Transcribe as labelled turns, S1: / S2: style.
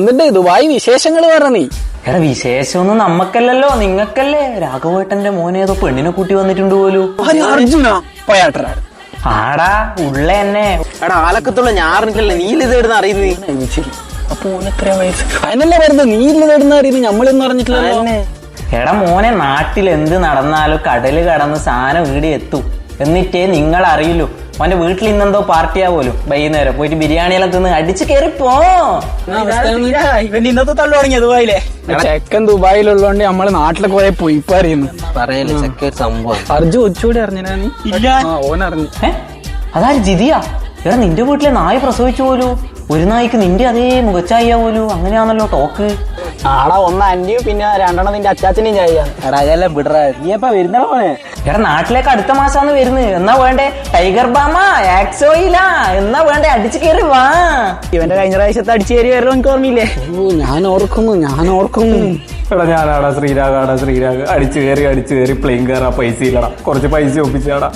S1: എന്നിട്ട് ദുബായ് വിശേഷങ്ങൾ പറ നീ.
S2: എടാ വിശേഷമൊന്നും നമ്മക്കല്ലല്ലോ, നിങ്ങക്കല്ലേ. രാഘവേട്ടന്റെ മോനെ ഏതോ പെണ്ണിനെ കൂട്ടി വന്നിട്ടുണ്ട് പോലും.
S1: അർജുന പോയാട്ടറാ.
S2: ആടാ ഉള്ള തന്നെ.
S3: എടാ ആലക്കത്തുള്ള ഞാറിനിക്കല്ലേ നീ ഇത് എവിടുന്ന് അറിയുന്നത്?
S1: അപ്പൊ ഓനെത്ര വയസ്സ്? അതിനല്ലേ വരുന്നത്, നീ ഇല്ല നേടുന്ന അറിയുന്നത്, നമ്മളൊന്നും അറിഞ്ഞിട്ടില്ലല്ലോ.
S2: എടാ മോനെ, നാട്ടിൽ എന്ത് നടന്നാലും കടല് കടന്ന് സാധനം വീട് എത്തും. എന്നിട്ടേ നിങ്ങൾ അറിയില്ലൂ. അവന്റെ വീട്ടിൽ ഇന്നെന്തോ പാർട്ടിയാ പോലും. വൈകുന്നേരം പോയിട്ട് ബിരിയാണിയെല്ലാം തിന്ന് അടിച്ചു കയറി പോ.
S1: ഇവൻ ഇന്നത്തെ തള്ളു തുടങ്ങിയ ദുബായിലെ ചെക്കൻ ദുബായിലുള്ളതുകൊണ്ട് നമ്മള് നാട്ടിലൊക്കെ പോയ പോയി ഇപ്പൊ അറിയുന്നു.
S3: പറയല്ലേ ചെക്ക സംഭവം.
S1: അർജു ഒച്ചൂടെ അറിഞ്ഞാ നീ? ഓനറിഞ്ഞു.
S2: അതാര് ജിതിയാ? എടാ നിന്റെ വീട്ടിലെ നായ പ്രസവിച്ചു പോലു. ഒരു നായിക്ക് നിന്റെ അതേ മുഖച്ചായ പോലു. അങ്ങനെയാണല്ലോ ടോക്ക്.
S1: ആടാ ഒന്ന് അന്റെയും പിന്നെ രണ്ടെണ്ണം നിന്റെ അച്ചാച്ചനെയും ചായ.
S3: എടാ അതല്ല വിടറാ, നീ എപ്പാ വരുന്നോ മോനെ?
S2: എടാ നാട്ടിലേക്ക് അടുത്ത മാസാണ് വരുന്നത്. എന്നാ വേണ്ടേ ടൈഗർ ബാമ ആക്സോയില എന്നാ വേണ്ടേ അടിച്ചു കയറി വാ.
S1: ഇവന്റെ കഴിഞ്ഞ പ്രാവശ്യത്തെ അടിച്ചു കയറി വരല്ലോ, എനിക്ക് ഓർമ്മയില്ലേ? ഞാൻ ഓർക്കുന്നു.
S4: എടാ ഞാനാടാ ശ്രീരാഗ് അടിച്ചു കയറി പ്ലെയിൻ കയറാ പൈസ ഇല്ലടാ, കുറച്ച് പൈസ ഒപ്പിച്ചാടാ.